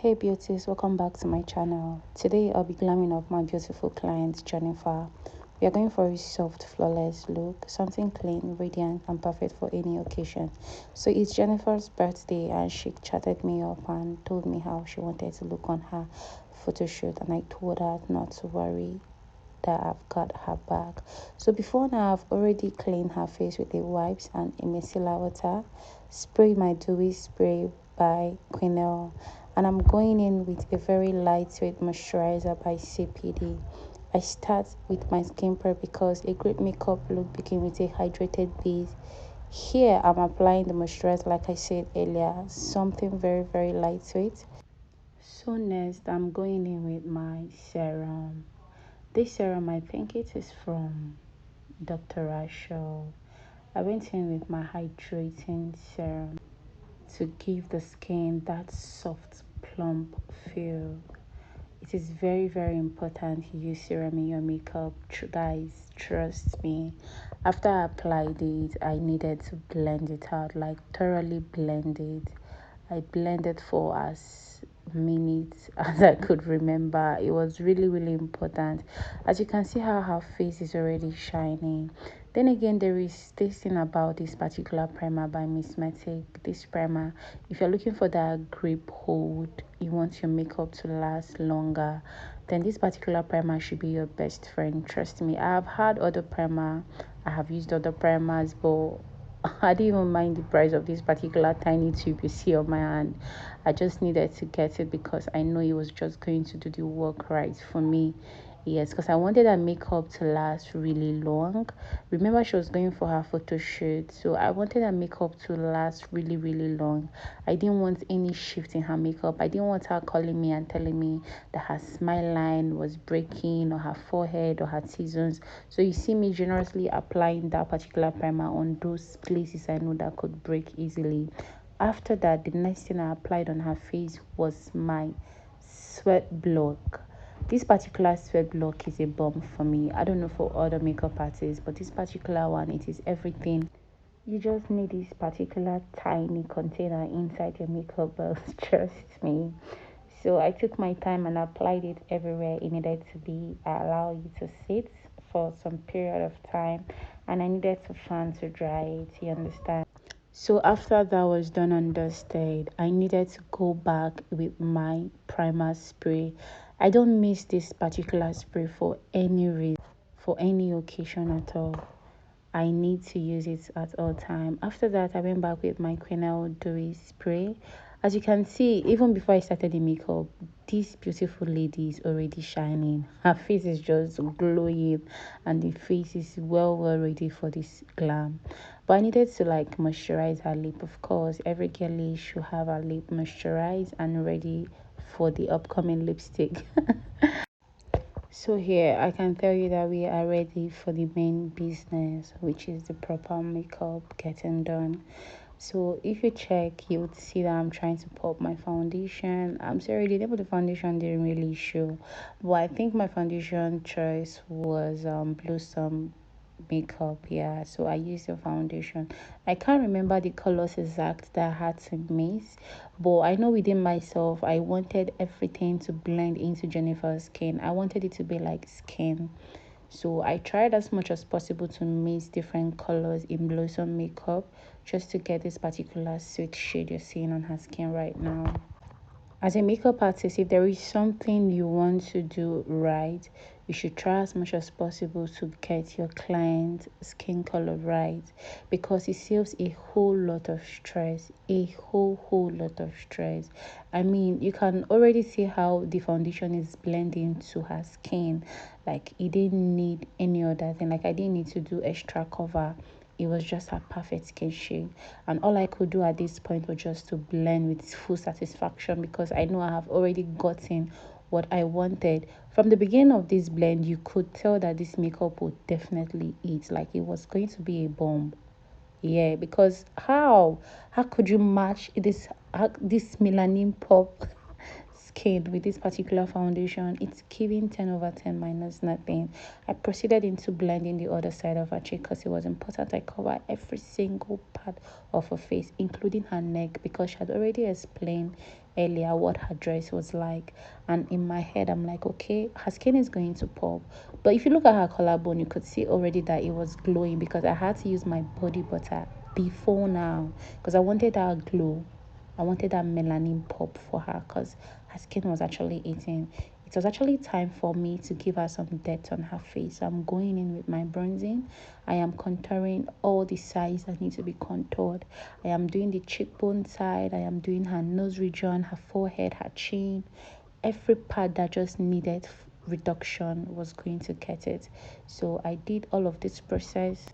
Hey beauties, welcome back to my channel. Today I'll be glamming up my beautiful client Jennifer. We are going for a soft, flawless look, something clean, radiant and perfect for any occasion. So it's Jennifer's birthday and she chatted me up and told me how she wanted to look on her photo shoot, and I told her not to worry, that I've got her back. So before now, I've already cleaned her face with the wipes and a micellar water, spray my dewy spray by Quinel, and I'm going in with a very lightweight moisturizer by Cpd. I start with my skin prep because a great makeup look begins with a hydrated base. Here I'm applying the moisturizer like I said earlier, something very lightweight. So next I'm going in with my serum. This serum, I think it is from Dr. Rachel. I went in with my hydrating serum to give the skin that soft, plump feel. It is very important you use serum in your makeup. Guys, trust me. After I applied it, I needed to blend it out, like thoroughly blend it. I blended for as minutes as I could remember. It was really important. As you can see how her face is already shining. Then again, there is this thing about this particular primer by msmetics. This primer, if you're looking for that grip hold, you want your makeup to last longer, then this particular primer should be your best friend. Trust me, I have had other primer, I have used other primers, but I didn't even mind the price of this particular tiny tube you see on my hand. I just needed to get it because I know it was just going to do the work right for me. Yes, because I wanted her makeup to last really long. Remember, she was going for her photo shoot, so I wanted her makeup to last really long. I didn't want any shift in her makeup. I didn't want her calling me and telling me that her smile line was breaking or her forehead or her T-zones. So you see me generously applying that particular primer on those places I know that could break easily. After that, the next thing I applied on her face was my sweat block. This particular sweat block is a bomb for me. I don't know for other makeup artists, but this particular one, it is everything. You just need this particular tiny container inside your makeup box. Trust me. So I took my time and applied it everywhere it needed to be. I allow you to sit for some period of time, and I needed to fan to dry it. You understand? So after that was done and dusted, I needed to go back with my primer spray. I don't miss this particular spray for any reason, for any occasion at all. I need to use it at all time. After that, I went back with my Quinel Dewy spray. As you can see, even before I started the makeup, this beautiful lady is already shining. Her face is just glowing and the face is well ready for this glam. But I needed to like moisturize her lip. Of course, every girlie should have her lip moisturized and ready for the upcoming lipstick. So here I can tell you that we are ready for the main business, which is the proper makeup getting done. So if you check, you would see that I'm trying to pop my foundation. I'm sorry, the name of the foundation didn't really show, but I think my foundation choice was Blossom Makeup. Yeah, so I used the foundation. I can't remember the colors exact that I had to mix, but I know within myself I wanted everything to blend into Jennifer's skin. I wanted it to be like skin, so I tried as much as possible to mix different colors in Blossom Makeup just to get this particular sweet shade you're seeing on her skin right now. As a makeup artist, if there is something you want to do right, you should try as much as possible to get your client skin color right, because it saves a whole lot of stress, a whole lot of stress. I mean, you can already see how the foundation is blending to her skin. Like, it didn't need any other thing. Like, I didn't need to do extra cover. It was just a perfect skin shade, and all I could do at this point was just to blend with full satisfaction, because I know I have already gotten what I wanted. From the beginning of this blend, you could tell that this makeup would definitely eat, like it was going to be a bomb. Yeah, because how could you match this melanin pop skin with this particular foundation? It's giving 10/10 minus nothing. I proceeded into blending the other side of her cheek because it was important I cover every single part of her face, including her neck, because she had already explained earlier what her dress was like, and in my head I'm like, okay, her skin is going to pop. But if you look at her collarbone, you could see already that it was glowing because I had to use my body butter before now because I wanted that glow. I wanted that melanin pop for her because her skin was actually eating. It was actually time for me to give her some depth on her face. So I'm going in with my bronzing. I am contouring all the sides that need to be contoured. I am doing the cheekbone side. I am doing her nose region, her forehead, her chin. Every part that just needed reduction was going to get it. So I did all of this process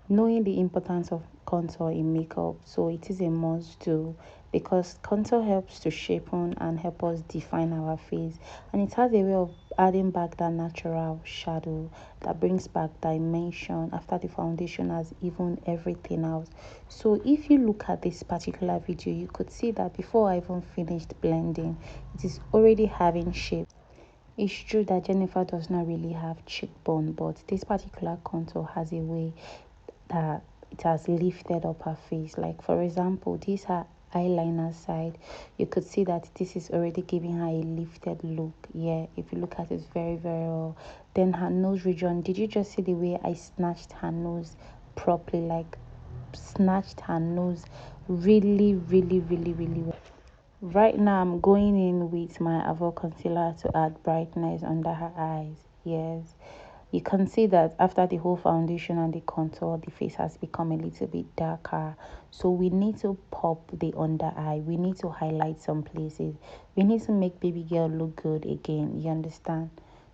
knowing the importance of contour in makeup. So it is a must too because contour helps to shapen and help us define our face, and it has a way of adding back that natural shadow that brings back dimension after the foundation has even everything out. So if you look at this particular video, you could see that before I even finished blending, it is already having shape. It's true that Jennifer does not really have cheekbone, but this particular contour has a way that it has lifted up her face. Like for example, this her eyeliner side, you could see that this is already giving her a lifted look. Yeah, if you look at it very well. Then her nose region, did you just see the way I snatched her nose properly? Like snatched her nose really well. Right now I'm going in with my Avo concealer to add brightness under her eyes. Yes, you can see that after the whole foundation and the contour, the face has become a little bit darker. So we need to pop the under eye. We need to highlight some places. We need to make baby girl look good again. You understand?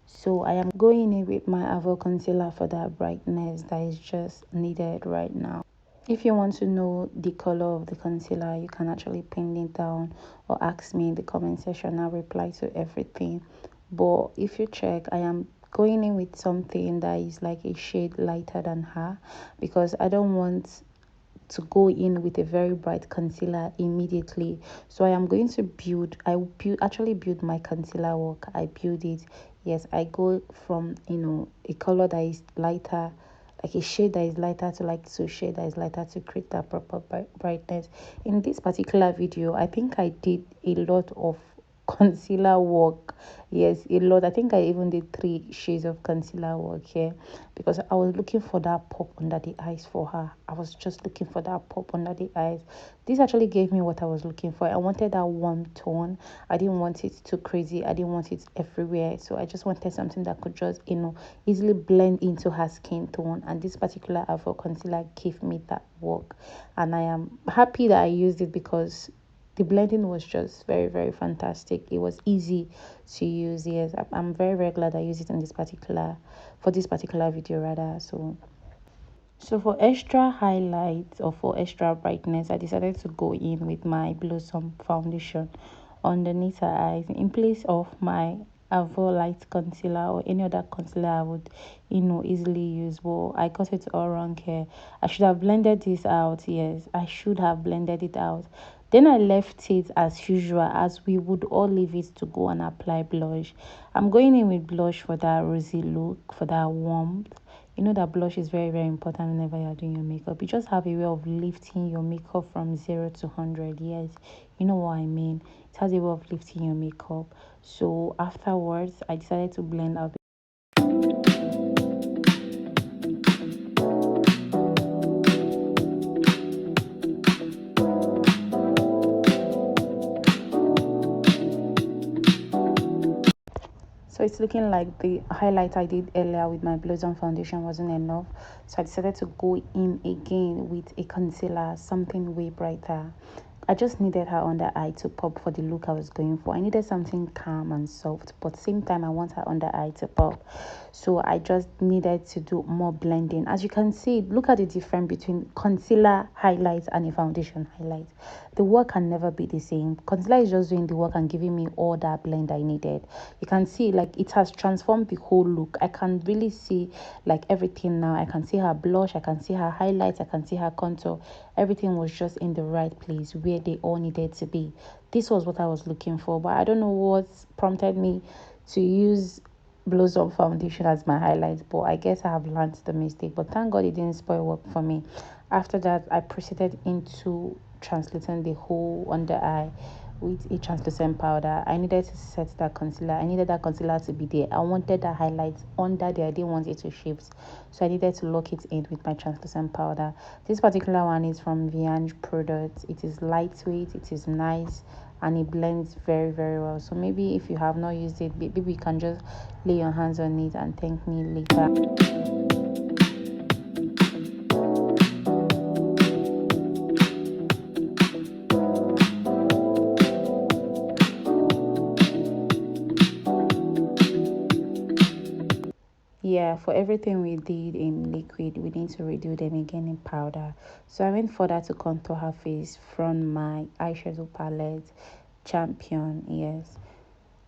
So I am going in with my Avo concealer for that brightness that is just needed right now. If you want to know the color of the concealer, you can actually pin it down or ask me in the comment section. I'll reply to everything. But if you check, I am going in with something that is like a shade lighter than her because I don't want to go in with a very bright concealer immediately. So I am going to actually build my concealer work. I build it. Yes, I go from a color that is lighter, like a shade that is lighter, to like to shade that is lighter to create that proper brightness. In this particular video, I think I did a lot of concealer work. Yes, a lot. I think I even did 3 shades of concealer work here because I was looking for that pop under the eyes for her. I was just looking for that pop under the eyes. This actually gave me what I was looking for. I wanted that warm tone. I didn't want it too crazy. I didn't want it everywhere. So I just wanted something that could just easily blend into her skin tone, and this particular Avo concealer gave me that work, and I am happy that I used it because the blending was just very fantastic. It was easy to use. Yes, I'm very glad I used it in this particular for this particular video rather. So for extra highlights or for extra brightness, I decided to go in with my Blossom foundation underneath her eyes in place of my Avo light concealer or any other concealer I would easily use. But I got it all wrong here. I should have blended this out. Yes, I should have blended it out. Then I left it as usual, as we would all leave it, to go and apply blush. I'm going in with blush for that rosy look, for that warmth. You know that blush is very important whenever you're doing your makeup. You just have a way of lifting your makeup from 0 to 100. Yes, you know what I mean. It has a way of lifting your makeup. So afterwards, I decided to blend out. So it's looking like the highlight I did earlier with my Blossom foundation wasn't enough. So I decided to go in again with a concealer, something way brighter. I just needed her under eye to pop for the look I was going for. I needed something calm and soft, but same time I want her under eye to pop. So I just needed to do more blending. As you can see, look at the difference between concealer highlights and a foundation highlight. The work can never be the same. Concealer is just doing the work and giving me all that blend I needed. You can see like it has transformed the whole look. I can really see like everything now. I can see her blush, I can see her highlights, I can see her contour. Everything was just in the right place where they all needed to be. This was what I was looking for, but I don't know what prompted me to use Blossom foundation as my highlight, but I guess I have learned the mistake. But thank God it didn't spoil work for me. After that, I proceeded into translating the whole under eye with a translucent powder. I needed to set that concealer. I needed that concealer to be there. I wanted that highlight under there. I didn't want it to shift, so I needed to lock it in with my translucent powder. This particular one is from Viange products. It is lightweight, it is nice, and it blends very very well. So maybe if you have not used it, maybe you can just lay your hands on it and thank me later. Yeah, for everything we did in liquid, we need to redo them again in powder. So I went further to contour her face from my eyeshadow palette, Champion. Yes,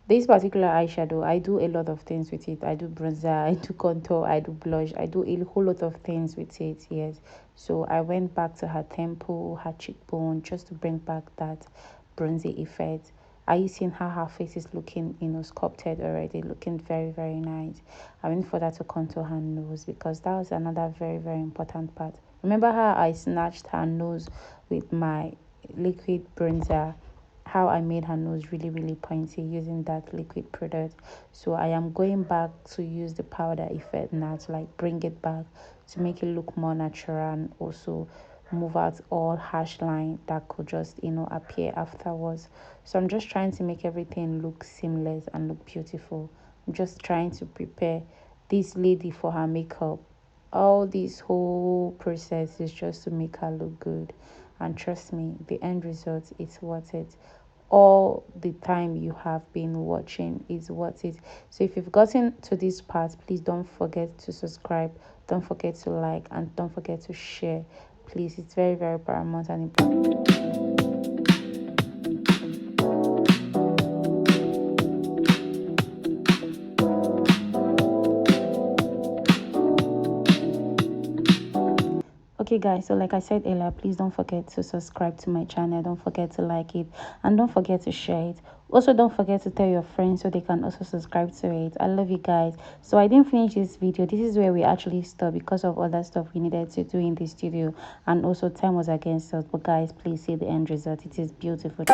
this particular eyeshadow, I do a lot of things with it. I do bronzer, I do contour, I do blush, I do a whole lot of things with it. Yes, so I went back to her temple, her cheekbone, just to bring back that bronzy effect. Are you seeing how her face is looking, sculpted already, looking very very nice? I went for that to contour her nose, because that was another very very important part. Remember how I snatched her nose with my liquid bronzer, how I made her nose really really pointy using that liquid product. So I am going back to use the powder effect now to like bring it back, to make it look more natural, and also move out all harsh line that could just appear afterwards. So I'm just trying to make everything look seamless and look beautiful. I'm just trying to prepare this lady for her makeup. All this whole process is just to make her look good, and trust me, the end result is worth it. All the time you have been watching is worth it. So if you've gotten to this part, please don't forget to subscribe, don't forget to like, and don't forget to share. Please, it's very very paramount and important. Okay guys, so like I said earlier, please don't forget to subscribe to my channel, don't forget to like it, and don't forget to share it. Also, don't forget to tell your friends so they can also subscribe to it. I love you guys. So I didn't finish this video. This is where we actually stopped because of other stuff we needed to do in the studio, and also time was against us. But guys, please see the end result. It is beautiful.